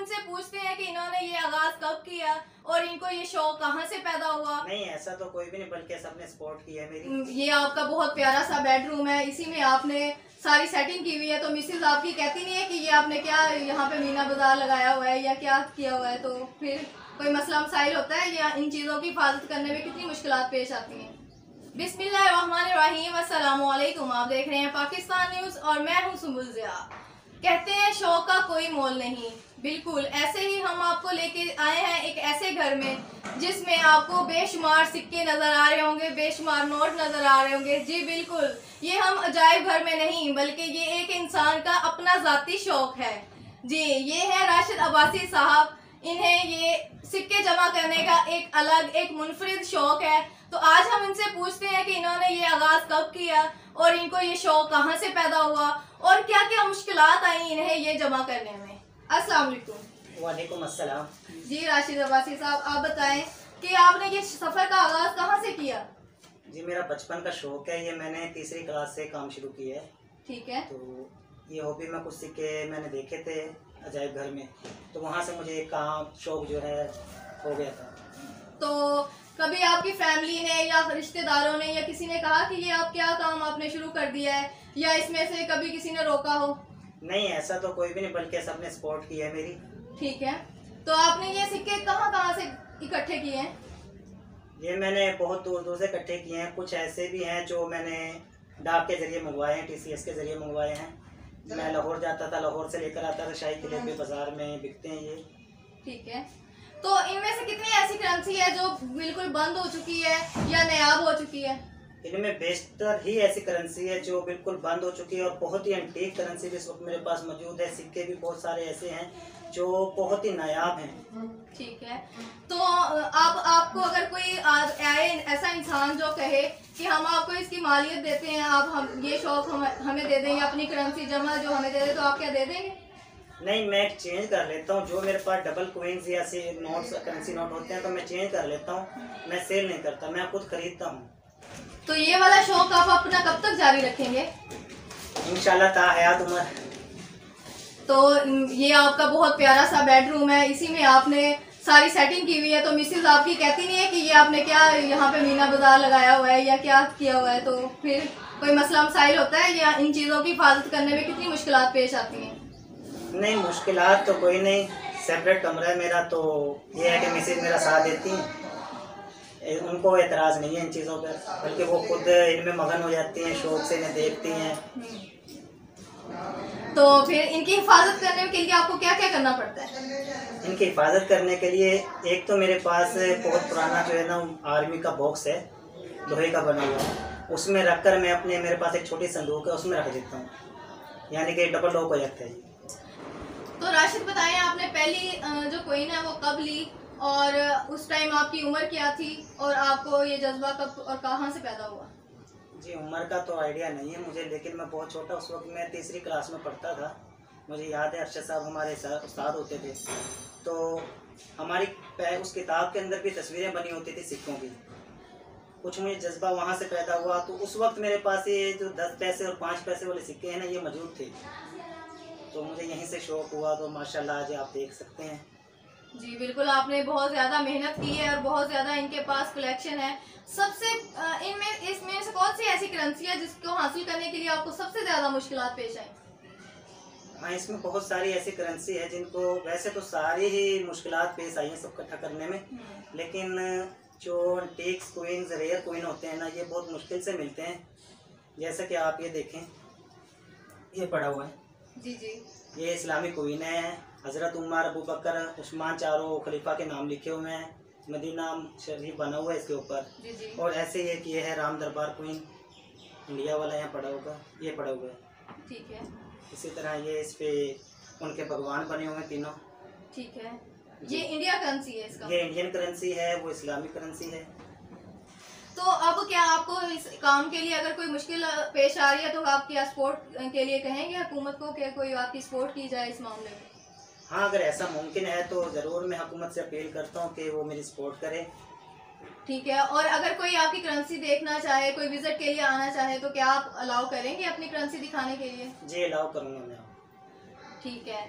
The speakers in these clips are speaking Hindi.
इनसे पूछते हैं कि इन्होंने ये आगाज कब किया और इनको ये शौक कहाँ से पैदा हुआ। नहीं, ऐसा तो कोई भी नहीं, बल्कि सबने सपोर्ट किया है मेरी। ये आपका बहुत प्यारा सा बेडरूम है, इसी में आपने सारी सेटिंग की हुई है, तो मिसेज आपकी कहती नहीं है कि ये आपने क्या यहाँ पे मीना बाजार लगाया हुआ है या क्या किया हुआ है, तो फिर कोई मसला मसाइल होता है या इन चीज़ों की हिफाजत करने में कितनी मुश्किलात पेश आती हैं। बिस्मिल्लाहिर्रहमानिर्रहीम, अस्सलामु अलैकुम। आप देख रहे हैं पाकिस्तान न्यूज़ और मैं हूँ सुम्बुल ज़िया। कहते हैं शौक का कोई मोल नहीं, बिल्कुल ऐसे ही हम आपको लेके आए हैं एक ऐसे घर में जिसमें आपको बेशुमार सिक्के नज़र आ रहे होंगे, बेशुमार नोट नज़र आ रहे होंगे। जी बिल्कुल, ये हम अजायब घर में नहीं बल्कि ये एक इंसान का अपना ज़ाती शौक है। जी, ये है राशिद अब्बासी साहब। इन्हें ये सिक्के जमा करने का एक अलग एक मुनफरिद शौक है। तो आज हम इनसे पूछते हैं कि इन्होंने ये आगाज़ कब किया और इनको ये शौक कहाँ से पैदा हुआ और क्या क्या मुश्किलात आई इन्हें ये जमा करने में। अस्सलाम वालेकुम। वालेकुम अस्सलाम। जी राशिद अब्बासी साहब, आप बताएं कि आपने ये सफ़र का आगाज़ कहाँ से किया। जी, मेरा बचपन का शौक है, ये मैंने तीसरी क्लास से काम शुरू किया है। ठीक है। तो ये हॉबी में कुछ सिक्के मैंने देखे थे अजायब घर में, तो वहाँ से मुझे काम शौक जो है हो गया था। तो कभी आपकी फैमिली ने या रिश्तेदारों ने या किसी ने कहा कि ये आप क्या काम आपने शुरू कर दिया है, या इसमें से कभी किसी ने रोका हो। नहीं, ऐसा तो कोई भी नहीं, बल्कि सबने सपोर्ट किया है मेरी। ठीक है। तो आपने ये सिक्के कहाँ कहाँ से इकट्ठे किए हैं। ये मैंने बहुत दूर दूर से इकट्ठे किए हैं। कुछ ऐसे भी हैं जो मैंने डाक के जरिए मंगवाए हैं, TCS के जरिए मंगवाए हैं। मैं लाहौर जाता था, लाहौर से लेकर आता था, शाही किले पे बाजार में बिकते हैं ये। ठीक है। तो इनमें से कितनी ऐसी करेंसी है जो बिल्कुल बंद हो चुकी है या नायाब हो चुकी है। इनमें बेशतर ही ऐसी करेंसी है जो बिल्कुल बंद हो चुकी है और बहुत ही एंटीक करेंसी भी इस वक्त मेरे पास मौजूद है। सिक्के भी बहुत सारे ऐसे हैं जो बहुत ही नायाब हैं। ठीक है। तो आपको अगर कोई आए ऐसा इंसान जो कहे कि हम आपको इसकी मालियत देते हैं, आप हम ये शौक हमें दे दें या अपनी करेंसी जमा जो हमें दे दें, तो आप क्या दे देंगे। नहीं, मैं चेंज कर लेता हूँ। जो मेरे पास डबल कोइंस या नोट्स करेंसी नोट होते हैं तो मैं चेंज कर लेता हूँ। मैं सेल नहीं करता, मैं खुद खरीदता हूँ। तो ये वाला शौक आप अपना कब तक जारी रखेंगे। इंशाल्लाह ता हयात उम्र। तो ये आपका बहुत प्यारा सा बेडरूम है, इसी में आपने सारी सेटिंग की हुई है, तो मिसेज आपकी कहती नहीं है कि ये आपने क्या यहाँ पे मीना बाजार लगाया हुआ है या क्या किया हुआ है, तो फिर कोई मसला मसाइल होता है या इन चीज़ों की हिफाजत करने में कितनी मुश्किलात पेश आती हैं। नहीं, मुश्किलात तो कोई नहीं। सेपरेट कमरा है मेरा, तो ये है कि मिसेज मेरा साथ देती हैं। उनको एतराज़ नहीं है इन चीज़ों पर, बल्कि वो खुद इनमें मगन हो जाती हैं, शौक से इन्हें देखती हैं। तो फिर इनकी हिफाजत करने के लिए आपको क्या क्या करना पड़ता है। इनकी हिफाजत करने के लिए एक तो मेरे पास बहुत पुराना जो है ना आर्मी का बॉक्स है, लोहे का बना हुआ, उसमें रख कर मैं मेरे पास एक छोटी संदूक है, उसमें रख देता हूँ, यानी कि डबल लॉक हो जाता है। तो राशिद बताएं, आपने पहली जो कोइन है वो कब ली और उस टाइम आपकी उम्र क्या थी और आपको ये जज्बा कब और कहाँ से पैदा हुआ। जी, उम्र का तो आइडिया नहीं है मुझे, लेकिन मैं बहुत छोटा, उस वक्त मैं तीसरी क्लास में पढ़ता था। मुझे याद है अरशद साहब हमारे उस्ताद होते थे, तो हमारी उस किताब के अंदर भी तस्वीरें बनी होती थी सिक्कों की। कुछ मुझे जज्बा वहाँ से पैदा हुआ। तो उस वक्त मेरे पास ये जो 10 पैसे और 5 पैसे वाले सिक्के हैं ना, ये मौजूद थे, तो मुझे यहीं से शौक़ हुआ। तो माशाल्लाह आज आप देख सकते हैं। जी बिल्कुल, आपने बहुत ज़्यादा मेहनत की है और बहुत ज़्यादा इनके पास कलेक्शन है। सबसे इसमें से कौन सी ऐसी करेंसी है जिसको हासिल करने के लिए आपको सबसे ज़्यादा मुश्किलात पेश आई। हाँ, इसमें बहुत सारी ऐसी करेंसी है जिनको वैसे तो सारी ही मुश्किलात पेश आई हैं सब इकट्ठा करने में, लेकिन जो टेक्स कोइंस रेयर कोइन होते हैं ना, ये बहुत मुश्किल से मिलते हैं। जैसे कि आप ये देखें, ये पड़ा हुआ है। जी जी, ये इस्लामी कोइन है। हज़रत उमर, अबू बकर, उस्मान, चारों खलीफा के नाम लिखे हुए हैं। मदीना शरीफ बना हुआ है इसके ऊपर। और ऐसे ये है राम दरबार कोइन, इंडिया वाला यहाँ पड़ा होगा, ये पड़ा हुआ है। ठीक है। इसी तरह ये इस पे उनके भगवान बने हुए हैं तीनों। ठीक है। ये इंडिया करेंसी है इसका। ये इंडियन करेंसी है, वो इस्लामिक करेंसी है। तो अब क्या आपको इस काम के लिए अगर कोई मुश्किल पेश आ रही है तो आप क्या सपोर्ट के लिए कहेंगे हुकूमत को कि कोई आपकी सपोर्ट की जाए इस मामले में। हाँ, अगर ऐसा मुमकिन है तो ज़रूर मैं हुकूमत से अपील करता हूँ कि वो मेरी सपोर्ट करे। ठीक है। और अगर कोई आपकी करेंसी देखना चाहे, कोई विजिट के लिए आना चाहे, तो क्या आप अलाउ करेंगे अपनी करेंसी दिखाने के लिए। जी, अलाउ करूँगा मैं। ठीक है।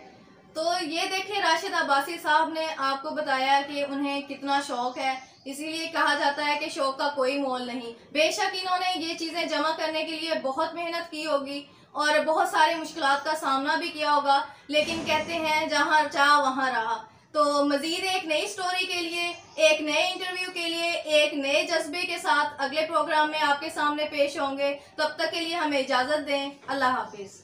तो ये देखिए राशिद अब्बासी साहब ने आपको बताया कि उन्हें कितना शौक है, इसीलिए कहा जाता है कि शौक का कोई मोल नहीं। बेशक इन्होंने ये चीज़ें जमा करने के लिए बहुत मेहनत की होगी और बहुत सारी मुश्किलात का सामना भी किया होगा, लेकिन कहते हैं जहाँ चाह वहाँ रहा। तो मज़ीद एक नई स्टोरी के लिए, एक नए इंटरव्यू के लिए, एक नए जज्बे के साथ अगले प्रोग्राम में आपके सामने पेश होंगे। तब तक के लिए हमें इजाज़त दें। अल्लाह हाफिज़।